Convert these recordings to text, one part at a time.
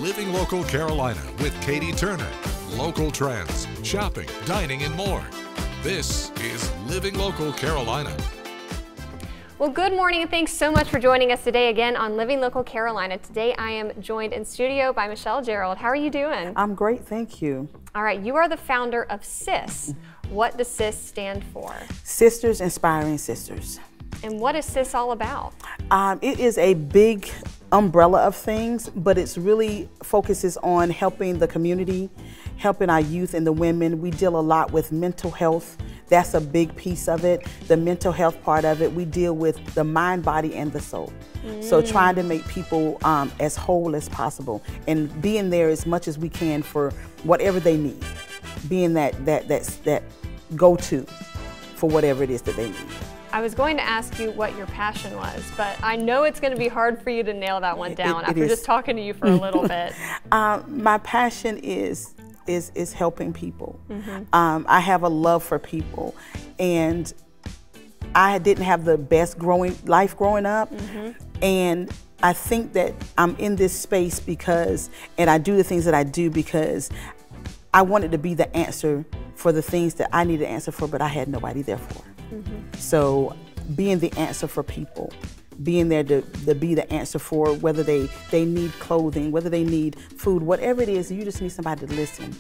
Living Local Carolina with Katie Turner. Local trends, shopping, dining, and more. This is Living Local Carolina. Well, good morning and thanks so much for joining us today again on Living Local Carolina. Today I am joined in studio by Michelle Gerald. How are you doing? I'm great, thank you. All right, you are the founder of SIS. What does SIS stand for? Sisters Inspiring Sisters. And what is SIS all about? It is a big umbrella of things, but it's really focuses on helping the community, helping our youth and the women. We deal a lot with mental health. That's a big piece of it. The mental health part of it, we deal with the mind, body, and the soul. So trying to make people as whole as possible and being there as much as we can for whatever they need. Being that go-to for whatever it is that they need. I was going to ask you what your passion was, but I know it's going to be hard for you to nail that one down after just talking to you for a little bit. My passion is helping people. I have a love for people, and I didn't have the best life growing up, and I think that I'm in this space because, and I do the things that I do because I wanted to be the answer for the things that I needed to answer for, but I had nobody there for. So being the answer for people, being there to be the answer for whether they need clothing, whether they need food, whatever it is, you just need somebody to listen.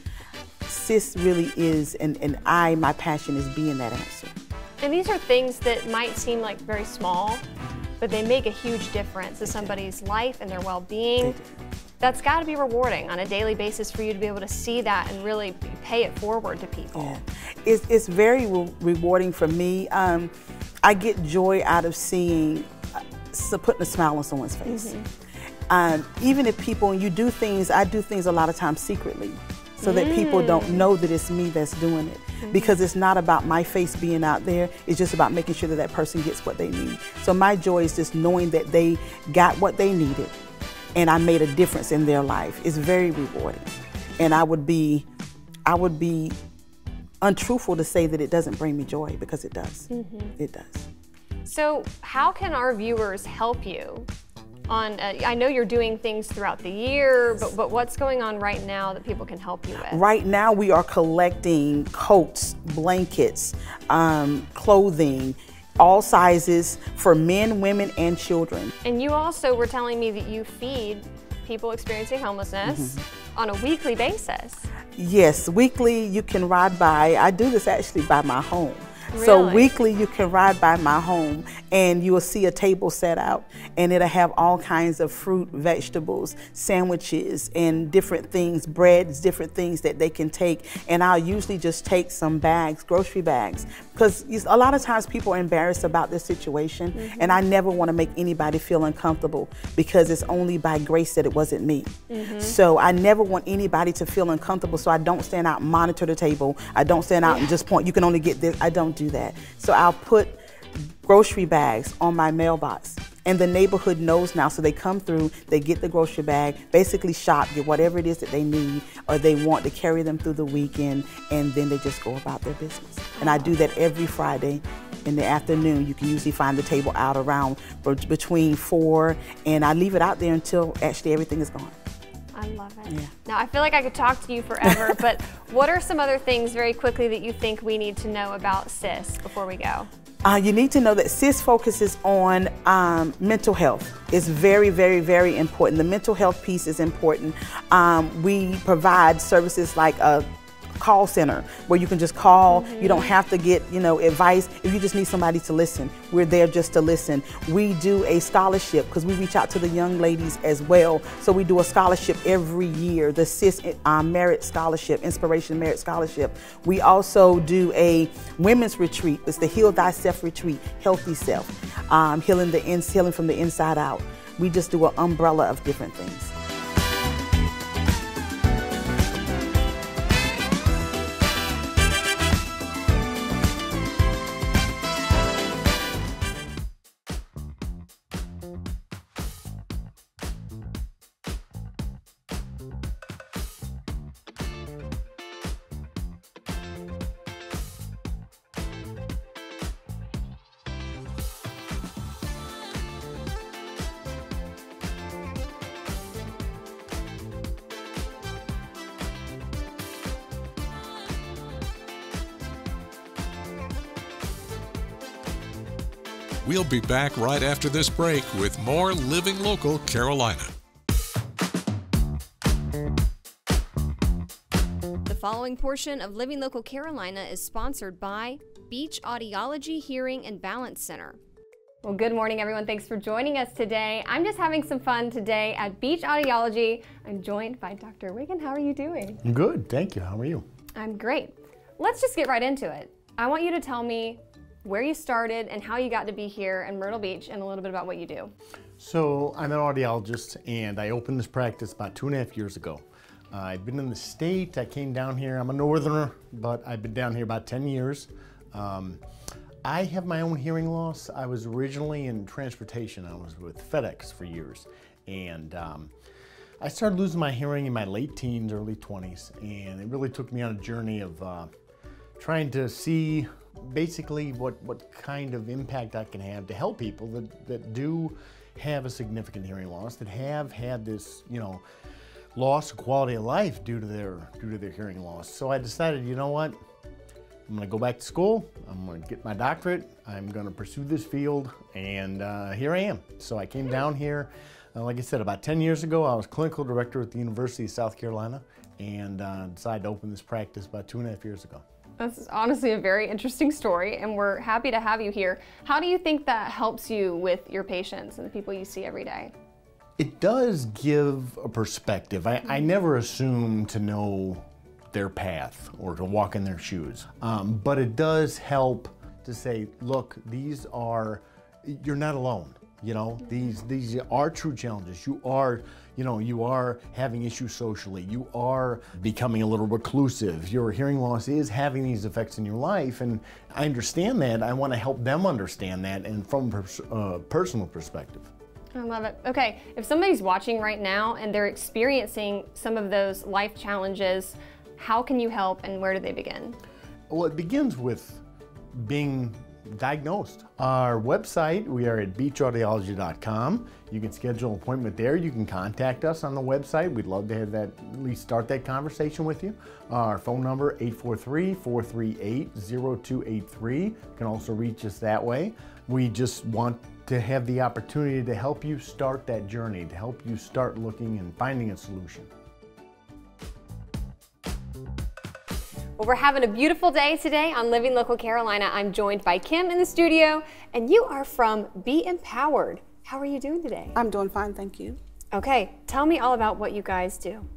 SIS really is, and my passion is being that answer. And these are things that might seem like very small, but they make a huge difference to somebody's life and their well-being. That's got to be rewarding on a daily basis for you to be able to see that and really pay it forward to people. Yeah. It's very rewarding for me. I get joy out of seeing, putting a smile on someone's face. Even if people, you do things, I do things a lot of times secretly so that people don't know that it's me that's doing it. Because it's not about my face being out there, it's just about making sure that that person gets what they need. So my joy is just knowing that they got what they needed and I made a difference in their life. It's very rewarding. And I would be untruthful to say that it doesn't bring me joy, because it does. It does. So how can our viewers help you? I know you're doing things throughout the year, but what's going on right now that people can help you with? Right now we are collecting coats, blankets, clothing, all sizes for men, women, and children. And you also were telling me that you feed people experiencing homelessness on a weekly basis. Yes, weekly you can ride by. I do this actually by my home. Really? So weekly you can ride by my home and you will see a table set out and it'll have all kinds of fruit, vegetables, sandwiches, and different things, breads, different things that they can take. And I'll usually just take some bags, grocery bags, because a lot of times people are embarrassed about this situation, and I never want to make anybody feel uncomfortable, because it's only by grace that it wasn't me. So I never want anybody to feel uncomfortable, so I don't stand out and monitor the table. I don't stand out and just point, you can only get this. I don't do that. So I'll put grocery bags on my mailbox, and the neighborhood knows now, so they come through, they get the grocery bag, basically shop, get whatever it is that they need or they want to carry them through the weekend, and then they just go about their business. And I do that every Friday in the afternoon. You can usually find the table out around between 4, and I leave it out there until actually everything is gone. I love it. Yeah. Now, I feel like I could talk to you forever, but what are some other things very quickly that you think we need to know about SIS before we go? You need to know that SIS focuses on mental health. It's very, very, very important. The mental health piece is important. We provide services like a call center where you can just call. You don't have to get, advice. If you just need somebody to listen, we're there just to listen. We do a scholarship because we reach out to the young ladies as well. So we do a scholarship every year, the SIS Merit Scholarship, Inspiration Merit Scholarship. We also do a women's retreat. It's the Heal Thyself Retreat, Healthy Self, healing from the inside out. We just do an umbrella of different things. We'll be back right after this break with more Living Local Carolina. The following portion of Living Local Carolina is sponsored by Beach Audiology Hearing and Balance Center. Well, good morning, everyone. Thanks for joining us today. I'm just having some fun today at Beach Audiology. I'm joined by Dr. Wiggin. How are you doing? Good, thank you. How are you? I'm great. Let's just get right into it. I want you to tell me where you started and how you got to be here in Myrtle Beach and a little bit about what you do. So I'm an audiologist and I opened this practice about 2.5 years ago. I've been in the state. I came down here. I'm a northerner, but I've been down here about 10 years. I have my own hearing loss. I was originally in transportation. I was with FedEx for years. And I started losing my hearing in my late teens, early 20s. And it really took me on a journey of trying to see basically what kind of impact I can have to help people that do have a significant hearing loss, that have had this, loss of quality of life due to their hearing loss. So I decided, you know what? I'm gonna go back to school, I'm gonna get my doctorate, I'm gonna pursue this field, and here I am. So I came down here, like I said, about 10 years ago. I was clinical director at the University of South Carolina, and decided to open this practice about 2.5 years ago. That's honestly a very interesting story, and we're happy to have you here. How do you think that helps you with your patients and the people you see every day? It does give a perspective. I never assume to know their path or to walk in their shoes, but it does help to say, look, you're not alone. These are true challenges. You are having issues socially. You are becoming a little reclusive. Your hearing loss is having these effects in your life, and I understand that. I want to help them understand that, and from a personal perspective. I love it. Okay, if somebody's watching right now and they're experiencing some of those life challenges, how can you help and where do they begin? Well, it begins with being diagnosed. Our website, we are at beachaudiology.com. You can schedule an appointment there. You can contact us on the website. We'd love to have that, at least start that conversation with you. Our phone number, 843-438-0283. You can also reach us that way. We just want to have the opportunity to help you start that journey, to help you start looking and finding a solution. Well, we're having a beautiful day today on Living Local Carolina. I'm joined by Kim in the studio, and you are from Be Empowered. How are you doing today? I'm doing fine, thank you. Okay, tell me all about what you guys do.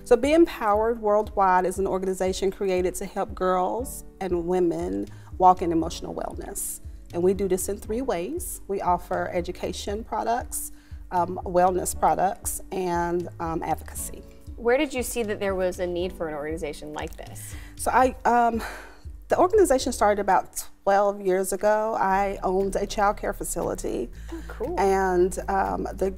So Be Empowered Worldwide is an organization created to help girls and women walk in emotional wellness. And we do this in 3 ways. We offer education products, wellness products, and advocacy. Where did you see that there was a need for an organization like this? So the organization started about 12 years ago. I owned a child care facility. Oh, cool. And the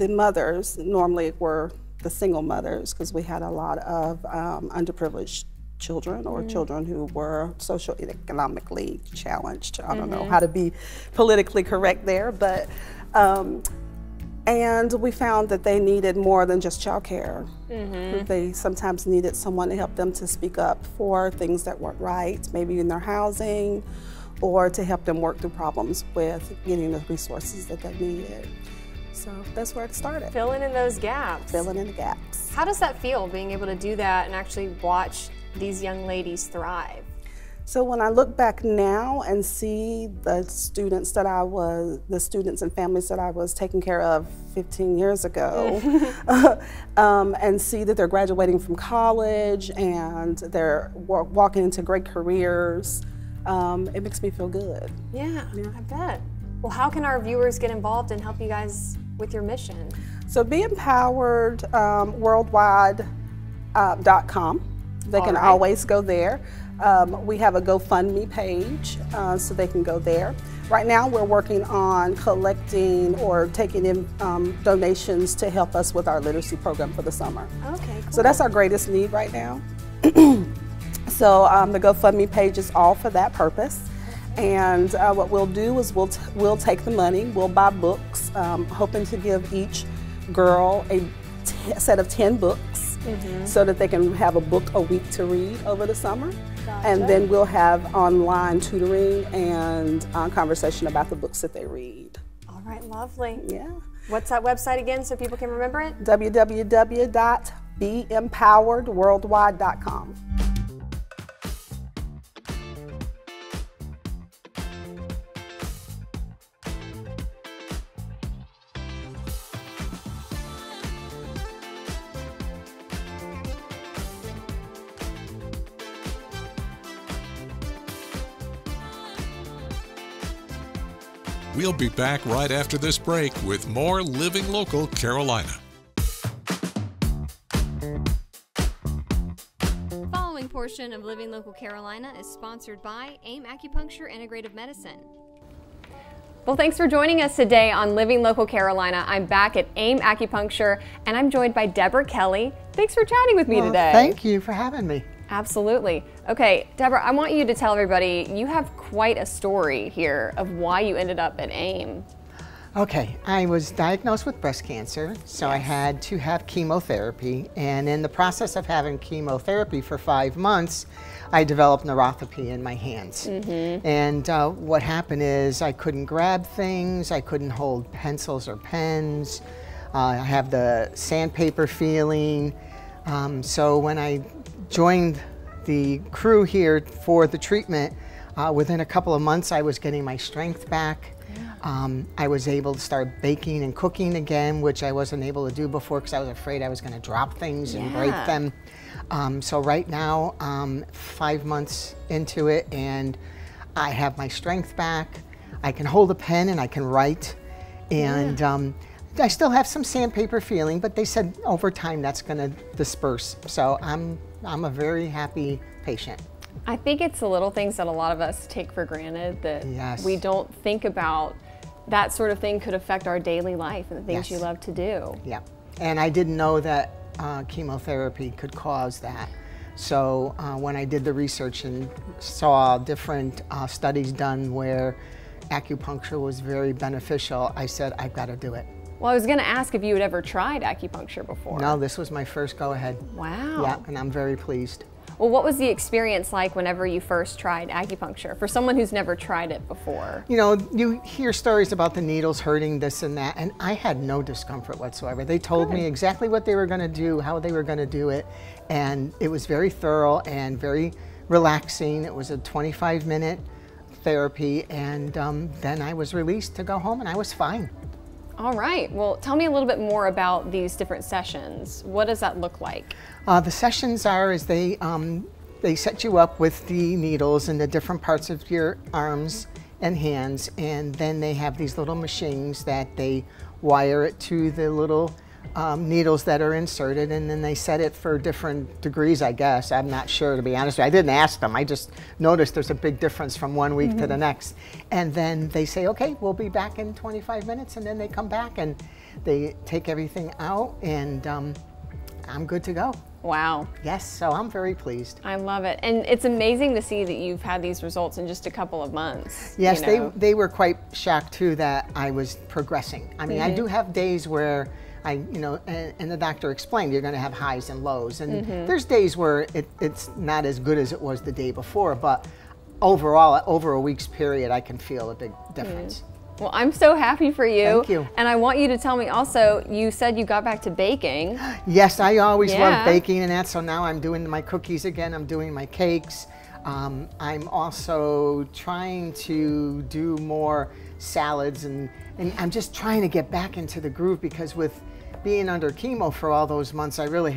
mothers normally were the single mothers, because we had a lot of underprivileged children or children who were socioeconomically challenged. I don't know how to be politically correct there, but and we found that they needed more than just child care. They sometimes needed someone to help them to speak up for things that weren't right, maybe in their housing, or to help them work through problems with getting the resources that they needed. So that's where it started. Filling in those gaps. Filling in the gaps. How does that feel, being able to do that and actually watch these young ladies thrive? So when I look back now and see the students and families that I was taking care of 15 years ago, and see that they're graduating from college and they're walking into great careers, it makes me feel good. Yeah, I bet. Well, how can our viewers get involved and help you guys with your mission? So Be Empowered worldwide.com. They can always go there. We have a GoFundMe page, so they can go there. Right now we're working on collecting or taking in donations to help us with our literacy program for the summer. Okay, cool. So that's our greatest need right now. So the GoFundMe page is all for that purpose. And what we'll do is we'll take the money, we'll buy books, hoping to give each girl a set of 10 books so that they can have a book a week to read over the summer. And then we'll have online tutoring and conversation about the books that they read. All right, lovely. Yeah. What's that website again so people can remember it? www.beempoweredworldwide.com. We'll be back right after this break with more Living Local Carolina. The following portion of Living Local Carolina is sponsored by AIM Acupuncture Integrative Medicine. Well, thanks for joining us today on Living Local Carolina. I'm back at AIM Acupuncture, and I'm joined by Deborah Kelly. Thanks for chatting with me today. Thank you for having me. Absolutely. Okay, Deborah, I want you to tell everybody, you have quite a story here of why you ended up at AIM. Okay, I was diagnosed with breast cancer, so I had to have chemotherapy, and in the process of having chemotherapy for 5 months, I developed neuropathy in my hands. And what happened is I couldn't grab things, I couldn't hold pencils or pens, I have the sandpaper feeling. So when I joined the crew here for the treatment, within a couple of months I was getting my strength back. I was able to start baking and cooking again, which I wasn't able to do before because I was afraid I was going to drop things and break them. So right now, 5 months into it, and I have my strength back. I can hold a pen and I can write. And I still have some sandpaper feeling, but they said over time that's going to disperse. So I'm a very happy patient. I think it's the little things that a lot of us take for granted that we don't think about. That sort of thing could affect our daily life and the things you love to do. Yeah, and I didn't know that chemotherapy could cause that. So when I did the research and saw different studies done where acupuncture was very beneficial, I said, I've got to do it. Well, I was going to ask if you had ever tried acupuncture before. No, this was my first go-ahead. Wow. Yeah, and I'm very pleased. Well, what was the experience like whenever you first tried acupuncture for someone who's never tried it before? You know, you hear stories about the needles hurting, this and that, and I had no discomfort whatsoever. They told me exactly what they were going to do, how they were going to do it, and it was very thorough and very relaxing. It was a 25-minute therapy, and then I was released to go home, and I was fine. All right. Well, tell me a little bit more about these different sessions. What does that look like? The sessions are as they set you up with the needles in the different parts of your arms and hands, and then they have these little machines that they wire it to the little needles that are inserted, and then they set it for different degrees, I guess. I'm not sure, to be honest with you. I didn't ask them. I just noticed there's a big difference from one week to the next. And then they say, okay, we'll be back in 25 minutes, and then they come back and they take everything out, and I'm good to go. Wow. Yes, so I'm very pleased. I love it. And it's amazing to see that you've had these results in just a couple of months. Yes, they were quite shocked too that I was progressing. I mean, I do have days where and the doctor explained you're going to have highs and lows, and there's days where it's not as good as it was the day before, but overall, over a week's period, I can feel a big difference. Well, I'm so happy for you. Thank you. And I want you to tell me also, you said you got back to baking. Yes, I always loved baking and that, so now I'm doing my cookies again, I'm doing my cakes. I'm also trying to do more salads, and I'm just trying to get back into the groove, because with being under chemo for all those months, I really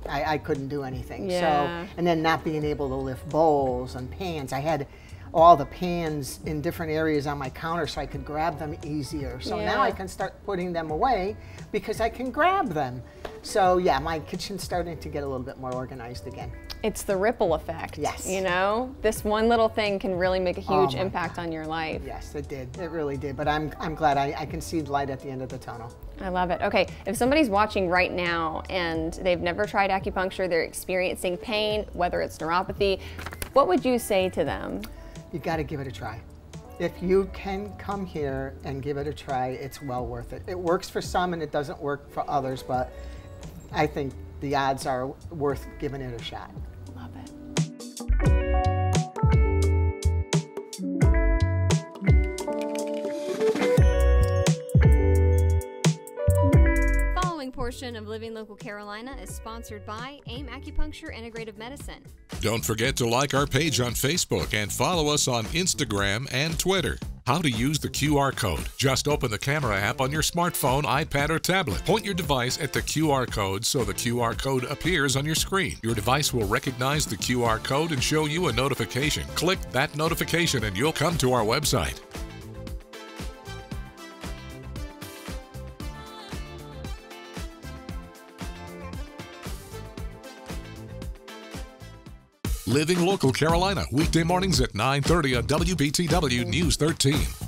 I couldn't do anything. So, and then not being able to lift bowls and pans. I had all the pans in different areas on my counter so I could grab them easier. So now I can start putting them away because I can grab them. So yeah, my kitchen's starting to get a little bit more organized again. It's the ripple effect. Yes. You know, this one little thing can really make a huge impact on your life. Yes, it did. It really did. But I'm glad I can see the light at the end of the tunnel. I love it. Okay, if somebody's watching right now and they've never tried acupuncture, they're experiencing pain, whether it's neuropathy, what would you say to them? You got to give it a try. If you can come here and give it a try, it's well worth it. It works for some and it doesn't work for others, but I think the odds are worth giving it a shot. Love it. portion of Living Local Carolina is sponsored by AIM Acupuncture Integrative Medicine. Don't forget to like our page on Facebook and follow us on Instagram and Twitter. How to use the QR code. Just open the camera app on your smartphone, iPad, or tablet. Point your device at the QR code so the QR code appears on your screen. Your device will recognize the QR code and show you a notification. Click that notification and you'll come to our website. Living Local Carolina, weekday mornings at 9:30 on WBTW News 13.